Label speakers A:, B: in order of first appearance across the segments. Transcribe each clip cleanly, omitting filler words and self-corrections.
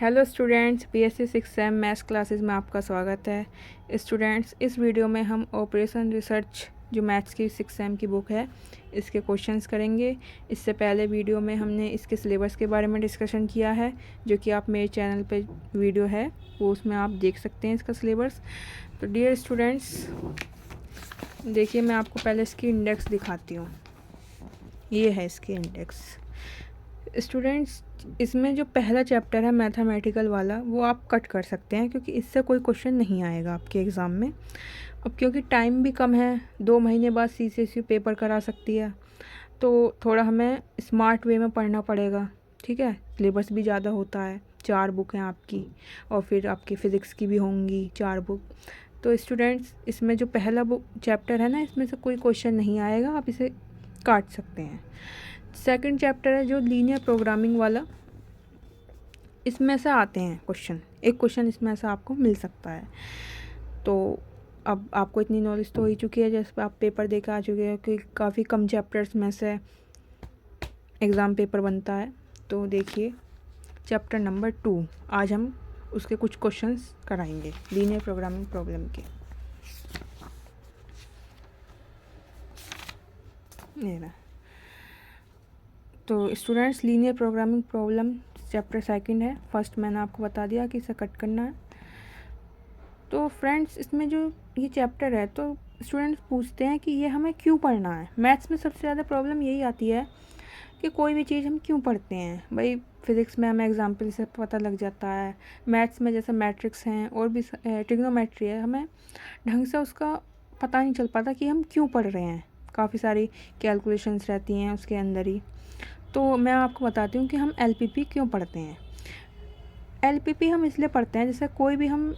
A: Hello students, BSc 6 same maths classes में आपका स्वागत है। स्टूडेंट्स, इस वीडियो में हम ऑपरेशन रिसर्च जो मैथ्स की 6 सेम की बुक है इसके क्वेश्चंस करेंगे। इससे पहले वीडियो में हमने इसके सिलेबस के बारे में डिस्कशन किया है, जो कि आप मेरे चैनल पे वीडियो है वो उसमें आप देख सकते हैं इसका सिलेबस। तो डियर स्टूडेंट्स, देखिए मैं आपको पहले इसकी इंडेक्स दिखाती हूँ। ये है इसकी इंडेक्स। स्टूडेंट्स, इसमें जो पहला चैप्टर है मैथमेटिकल वाला वो आप कट कर सकते हैं, क्योंकि इससे कोई क्वेश्चन नहीं आएगा आपके एग्ज़ाम में। अब क्योंकि टाइम भी कम है, 2 महीने बाद CCSU पेपर करा सकती है, तो थोड़ा हमें स्मार्ट वे में पढ़ना पड़ेगा। ठीक है, सिलेबस भी ज़्यादा होता है, 4 बुक हैं आपकी, और फिर आपकी फ़िज़िक्स की भी होंगी 4 बुक। तो स्टूडेंट्स, इसमें जो पहला बुक चैप्टर है ना, इसमें से कोई क्वेश्चन नहीं आएगा, आप इसे काट सकते हैं। सेकंड चैप्टर है जो लीनियर प्रोग्रामिंग वाला, इसमें से आते हैं क्वेश्चन, एक क्वेश्चन इसमें से आपको मिल सकता है। तो अब आपको इतनी नॉलेज तो हो ही चुकी है, जैसे आप पेपर दे के आ चुके हैं कि काफ़ी कम चैप्टर्स में से एग्ज़ाम पेपर बनता है। तो देखिए चैप्टर नंबर 2, आज हम उसके कुछ क्वेश्चंस कराएंगे लीनियर प्रोग्रामिंग प्रॉब्लम के। ये ना, तो students, linear programming problem chapter second है। फर्स्ट मैंने आपको बता दिया कि इसे कट करना है। तो फ्रेंड्स, इसमें जो ये चैप्टर है, तो स्टूडेंट्स पूछते हैं कि ये हमें क्यों पढ़ना है। मैथ्स में सबसे ज़्यादा प्रॉब्लम यही आती है कि कोई भी चीज़ हम क्यों पढ़ते हैं। भाई फिज़िक्स में हमें एग्जाम्पल से पता लग जाता है, मैथ्स में जैसे मैट्रिक्स हैं और भी ट्रिग्नोमेट्री है, हमें ढंग से उसका पता नहीं चल पाता कि हम क्यों पढ़ रहे हैं। काफ़ी सारी कैलकुलेशंस रहती हैं उसके अंदर ही। तो मैं आपको बताती हूँ कि हम LPP क्यों पढ़ते हैं। LPP हम इसलिए पढ़ते हैं, जैसे कोई भी हम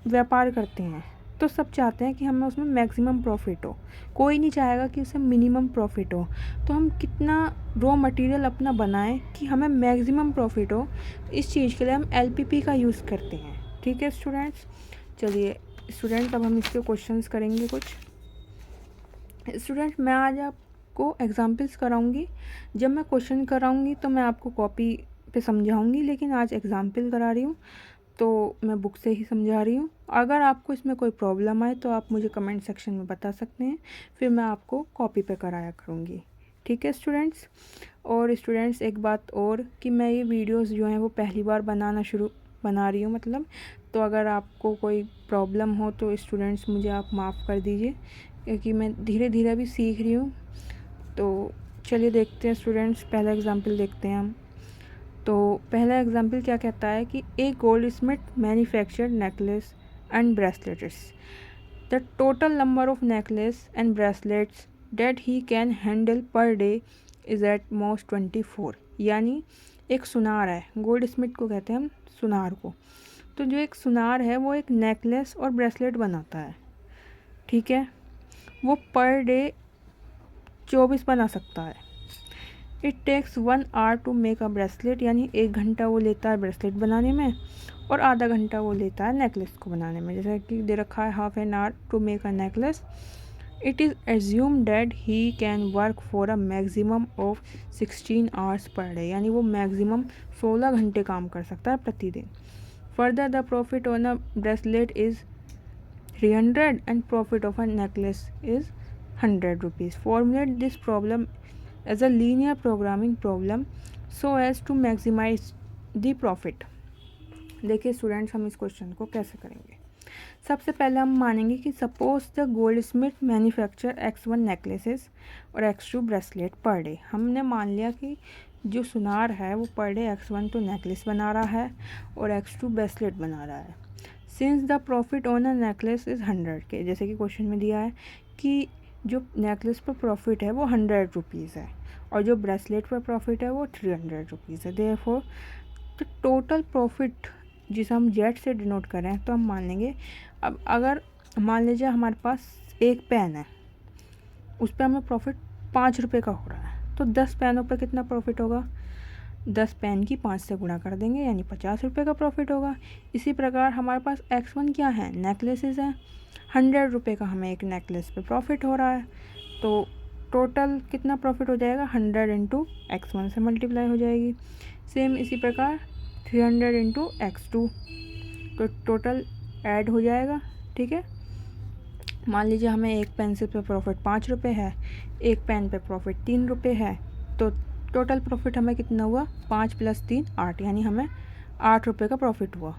A: व्यापार करते हैं तो सब चाहते हैं कि हमें उसमें मैक्सिमम प्रॉफिट हो, कोई नहीं चाहेगा कि उसे मिनिमम प्रॉफिट हो। तो हम कितना रॉ मटेरियल अपना बनाएं कि हमें मैक्सिमम प्रॉफिट हो, इस चीज़ के लिए हम LPP का यूज़ करते हैं। ठीक है स्टूडेंट्स, चलिए स्टूडेंट्स, अब हम इसके क्वेश्चंस करेंगे कुछ। स्टूडेंट, मैं आज आपको एग्जाम्पल्स कराऊंगी। जब मैं क्वेश्चन कराऊंगी तो मैं आपको कॉपी पे समझाऊंगी, लेकिन आज एग्जाम्पल करा रही हूँ तो मैं बुक से ही समझा रही हूँ। अगर आपको इसमें कोई प्रॉब्लम आए तो आप मुझे कमेंट सेक्शन में बता सकते हैं, फिर मैं आपको कॉपी पे कराया करूँगी। ठीक है स्टूडेंट्स। और स्टूडेंट्स, एक बात और कि मैं ये वीडियोस जो हैं वो पहली बार बना रही हूँ मतलब। तो अगर आपको कोई प्रॉब्लम हो तो स्टूडेंट्स मुझे आप माफ़ कर दीजिए, क्योंकि मैं धीरे धीरे अभी सीख रही हूँ। तो चलिए देखते हैं स्टूडेंट्स, पहला एग्जाम्पल देखते हैं हम। तो पहला एग्जाम्पल क्या कहता है कि a goldsmith manufacture necklace and bracelets. The total number of necklace and bracelets that he can handle per day is at most 24। यानी एक सुनार है, गोल्ड स्मिथ को कहते हैं हम सुनार को। तो जो एक सुनार है वो एक नेकलेस और ब्रेसलेट बनाता है, ठीक है। वो पर डे 24 बना सकता है। It takes 1 hour to make a bracelet, यानी 1 घंटा वो लेता है ब्रेसलेट बनाने में, और आधा घंटा वो लेता है नेकलेस को बनाने में। जैसे कि दे रखा है half an hour to make a necklace. It is assume that he can work for a maximum of 16 hours per day, यानी वो मैक्सिमम 16 घंटे काम कर सकता है प्रतिदिन। Further the profit on a bracelet is 300 and profit of a necklace is 100 rupees. Formulate this problem as a linear programming problem so as to maximize the profit. देखिए students, हम इस क्वेश्चन को कैसे करेंगे। सबसे पहले हम मानेंगे कि suppose the gold Smith manufacture X1 necklaces और X2 ब्रेसलेट पर डे। हमने मान लिया कि जो सुनार है वो पर डे X1 तो नेकलेस बना रहा है और X2 ब्रेसलेट बना रहा है। Since the profit on a necklace is 100 के, जैसे कि क्वेश्चन में दिया है कि जो नेकलेस पर प्रॉफिट है वो 100 रुपीज़ है और जो ब्रेसलेट पर प्रॉफिट है वो 300 रुपीज़ है। देयरफॉर तो टोटल प्रॉफिट जिसे हम जेड से डिनोट कर रहे हैं, तो हम मान लेंगे, अब अगर मान लीजिए हमारे पास एक पेन है, उस पर हमें प्रॉफिट 5 रुपये का हो रहा है, तो 10 पेनों पर कितना प्रॉफिट होगा। 10 पेन की 5 से गुणा कर देंगे, यानी 50 रुपये का प्रॉफिट होगा। इसी प्रकार हमारे पास X1 क्या है, नेकलेसेस हैं। 100 रुपये का हमें एक नेकलेस पे प्रॉफिट हो रहा है, तो टोटल कितना प्रॉफिट हो जाएगा, 100 इंटू X1 से मल्टीप्लाई हो जाएगी। सेम इसी प्रकार 300 इंटू x2, तो टोटल ऐड हो जाएगा। ठीक है, मान लीजिए हमें एक पेंसिल पे प्रॉफिट 5 रुपये है, एक पेन पे प्रॉफिट 3 रुपये है, तो टोटल प्रॉफिट हमें कितना हुआ, 5 + 3 8, यानी हमें 8 रुपये का प्रॉफिट हुआ।